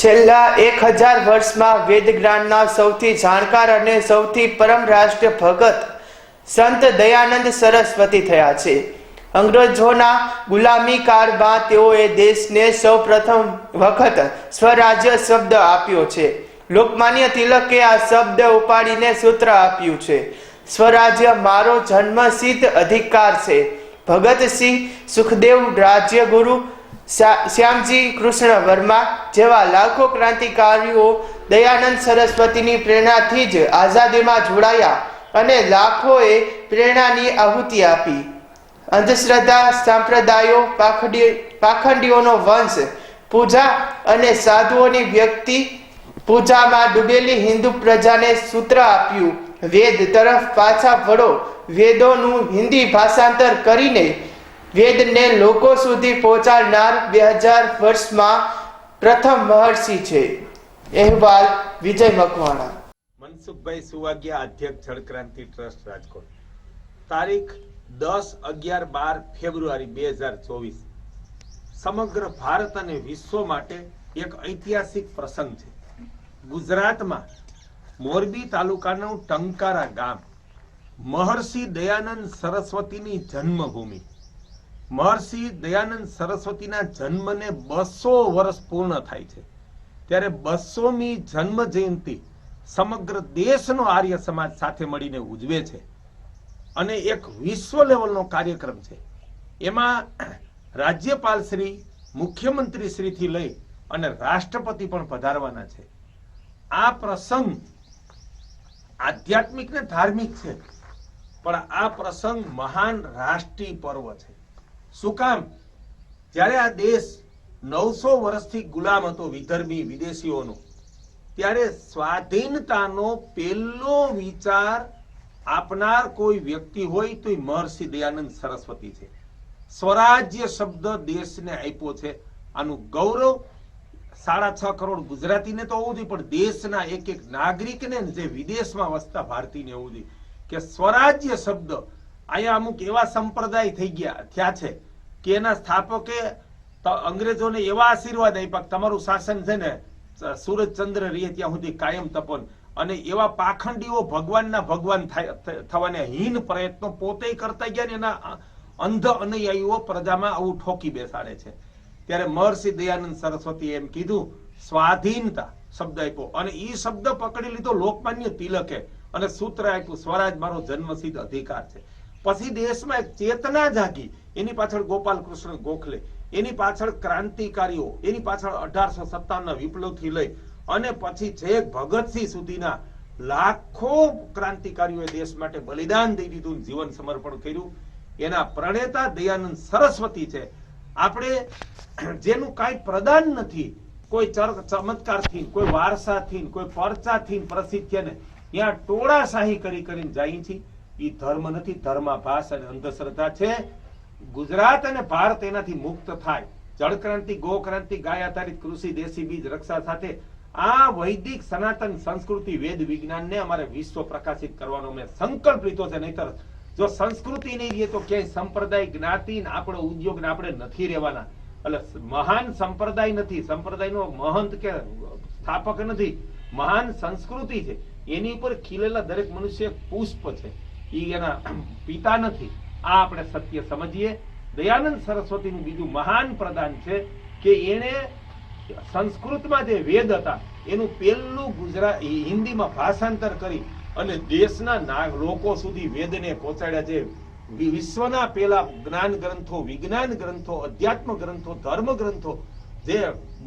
છેલ્લા 1000 વર્ષમાં વેદ જ્ઞાનના સૌથી જાણકાર અને સૌથી પરમ રાષ્ટ્ર ભગત સંત દયાનંદ સરસ્વતી થયા છે। અંગ્રેજોના ગુલામી કાળમાં તેઓએ દેશને સૌપ્રથમ વખત સ્વરાજ્ય શબ્દ આપ્યો છે। લોકમાન્ય તિલકે આ શબ્દ ઉપાડીને સૂત્ર આપ્યું છે, સ્વરાજ્ય મારો જન્મસિદ્ધ અધિકાર છે। ભગતસિંહ, સુખદેવ રાજ્યગુરુ, શ્યામજી કૃષ્ણ વર્મા જેવા લાખો ક્રાંતિકારીઓ દયાનંદ સરસ્વતીની પ્રેરણાથી જ આઝાદીમાં જોડાયા અને લાખોએ પ્રેરણાની આહુતિ આપી। અંધશ્રદ્ધા, સંપ્રદાયો, પાખંડીઓનો વંશ, પૂજા અને સાધુઓની વ્યક્તિ પૂજામાં ડૂબેલી હિન્દુ પ્રજાને સૂત્ર આપ્યું, વેદ તરફ પાછા વળો। વેદોનું હિન્દી ભાષાંતર કરીને વેદને લોકો સુધી પહોંચાડનાર 2000 વર્ષમાં પ્રથમ મહર્ષિ છે। અહેવાલ વિજય મકવાણા। મનસુખભાઈ સુવાગ્યા, અધ્યક્ષ જળક્રાંતિ ટ્રસ્ટ, રાજકોટ। તારીખ 10, 11, 12 ફેબ્રુઆરી 2024 સમગ્ર ભારત અને વિશ્વ માટે એક ઐતિહાસિક પ્રસંગ છે। ગુજરાતમાં મોરબી તાલુકાનું ટંકારા ગામ મહર્ષિ દયાનંદ સરસ્વતીની જન્મભૂમિ। મહર્ષિ દયાનંદ સરસ્વતીના જન્મને 200 વર્ષ પૂર્ણ થાય છે, ત્યારે 200મી જન્મ જયંતિ સમગ્ર દેશનો આર્ય સમાજ સાથે મળીને ઉજવે છે અને એક વિશ્વ લેવલનો કાર્યક્રમ છે। એમાં રાજ્યપાલ શ્રી, મુખ્યમંત્રી શ્રીથી લઈ અને રાષ્ટ્રપતિ પણ પધારવાના છે। આ પ્રસંગ આધ્યાત્મિક ને ધાર્મિક છે, પણ આ પ્રસંગ મહાન રાષ્ટ્રીય પર્વ છે। શું કામ? જ્યારે આ દેશ 900 વર્ષથી ગુલામ હતો વિધર્મી વિદેશીઓનો, ત્યારે સ્વાધીનતાનો પહેલો વિચાર આપનાર કોઈ વ્યક્તિ હોય તો મહર્ષિ દયાનંદ સરસ્વતી છે। સ્વરાજ્ય શબ્દ દેશને આપ્યો છે। આનું ગૌરવ 6.5 કરોડ ગુજરાતીને તો હોવું જોઈએ, પણ દેશના એક એક નાગરિકને જે વિદેશમાં વસતા ભારતીયને હોવું જોઈએ કે સ્વરાજ્ય શબ્દ અહીંયા અમુક એવા સંપ્રદાય થયા છે કે એના સ્થાપકે અંગ્રેજોને એવા આશીર્વાદ આપ્યા કે તમારું શાસન છે ને સૂરજચંદ્ર રહે ત્યાં સુધી કાયમ તપન, અને એવા પાખંડીઓ ભગવાનના ભગવાન થવાને હીન પ્રયત્નો પોતે કરતા ગયા ને એના અંધ અનુયાયીઓ પ્રજામાં આવું ઠોકી બેસાડે છે। ત્યારે મહર્ષિ દયાનંદ સરસ્વતી એમ કીધું, સ્વાધીનતા શબ્દ આપ્યો અને એ શબ્દ પકડી લીધો લોકમાન્ય તિલકે અને સૂત્ર આપ્યું, સ્વરાજ મારો જન્મસિદ્ધ અધિકાર છે। પછી દેશમાં એક ચેતના જાગી, એની પાછળ ગોપાલ કૃષ્ણ ગોખલે, એની પાછળ ક્રાંતિકારીઓ, એની પાછળ 1857ના વિપ્લવથી લઈ અને પછી છેક ભગતસિંહ સુધીના લાખો ક્રાંતિકારીઓએ દેશ માટે બલિદાન દઈ દીધું, જીવન સમર્પણ કર્યું। એના પ્રણેતા દયાનંદ સરસ્વતી છે। આપણે જેનું કાંઈ પ્રદાન નથી, કોઈ ચમત્કારથી, કોઈ વારસાથી, કોઈ પરચાથી પ્રસિદ્ધ છે ને ત્યાં ટોળાશાહી કરીને જાય છે। એ ધર્મ નથી, ધર્માભાસ અને અંધશ્રદ્ધા છે। ગુજરાત અને ભારત એનાથી મુક્ત થાય। જળક્રાંતિ, ગોક્રાંતિ, ગાય આધારિત કૃષિ, દેશી બીજ રક્ષા સાથે આ વૈદિક સનાતન સંસ્કૃતિ વેદ વિજ્ઞાનને અમારે વિશ્વ પ્રકાશિત કરવાનો મેં સંકલ્પ લીધો છે। નહીતર જો સંસ્કૃતિ નહીં રહે તો ક્યાંય સંપ્રદાય, જ્ઞાતિ, આપણો ઉદ્યોગ ને આપણે નથી રહેવાના। એટલે મહાન સંપ્રદાય નથી, સંપ્રદાયનો મહંત કે સ્થાપક નથી, મહાન સંસ્કૃતિ છે। એની ઉપર ખીલેલા દરેક મનુષ્ય એક પુષ્પ છે, એ એના પિતા નથી। આ આપણે સત્ય સમજીએ। દયાનંદ સરસ્વતીનું બીજું મહાન પ્રદાન છે કે એને સંસ્કૃતમાં જે વેદ હતા એનું પહેલું હિન્દીમાં ભાષાંતર કરી અને દેશના લોકો સુધી વેદને પહોંચાડ્યા। જે વિશ્વના પહેલા જ્ઞાન ગ્રંથો, વિજ્ઞાન ગ્રંથો, અધ્યાત્મ ગ્રંથો, ધર્મ ગ્રંથો જે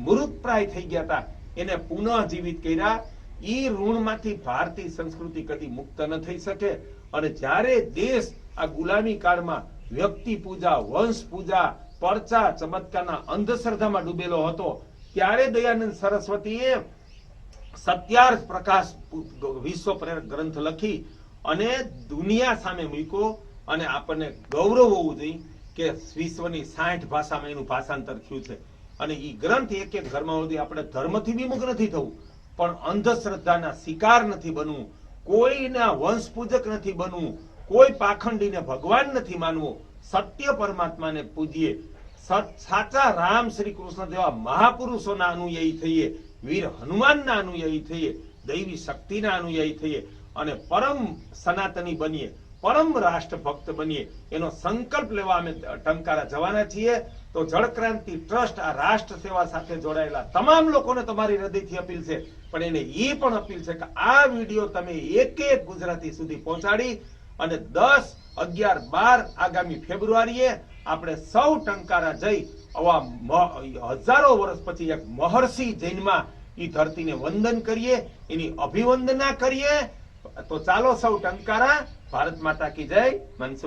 મૃતપ્રાય થઈ ગયા હતા એને પુનઃ જીવિત કર્યા। ઈ ઋણમાંથી ભારતીય સંસ્કૃતિ કદી મુક્ત ન થઈ શકે। અને જ્યારે દેશ આ ગુલામી કાળમાં વ્યક્તિ પૂજા, વંશ પૂજા, પરચા, ચમત્કારના અંધશ્રદ્ધામાં ડૂબેલો હતો, ત્યારે દયાનંદ સરસ્વતીએ સત્યાર્થ પ્રકાશ વિશ્વ પ્રેરક ગ્રંથ લખી અને દુનિયા સામે મૂક્યો। અને આપણને ગૌરવ હોવું જોઈએ કે વિશ્વની 60 ભાષામાં એનું ભાષાંતર થયું છે। અને એ ગ્રંથ એક એક ઘરમાં સુધી આપણે ધર્મથી વિમુખ નથી થવું, પણ અંધશ્રદ્ધાના શિકાર નથી બનવું, કોઈના વંશ પૂજક નથી બનવું, કોઈ પાખંડીને ભગવાન નથી માનવું, સત્ય પરમાત્માને પૂજીએ। સાચા રામ શ્રી કૃષ્ણ જેવા મહાપુરુષોના અનુયાયી થઈએ। વીર હનુમાનના અનુયાયી થઈએ, દૈવી શક્તિના અનુયાયી થઈએ અને પરમ સનાતની બનીએ, પરમ રાષ્ટ્રભક્ત બનીએ, એનો સંકલ્પ લેવા અમે ટંકારા જવાના છીએ. તો જળક્રાંતિ ટ્રસ્ટ આ રાષ્ટ્ર સેવા સાથે જોડાયેલા તમામ લોકોને તમારી હૃદયથી અપીલ છે, પણ એને એ પણ અપીલ છે કે આ વિડીયો તમે એક એક ગુજરાતી સુધી પહોંચાડી અને 10, 11, 12 આગામી ફેબ્રુઆરીએ આપણે સૌ ટંકારા જઈ આવા હજારો વર્ષ પછી એક મહર્ષિ જૈનમાં એ ધરતીને વંદન કરીએ, એની અભિવંદના કરીએ. તો ચાલો સૌ ટંકારા. ભારત માતા કી જય. મનસુખ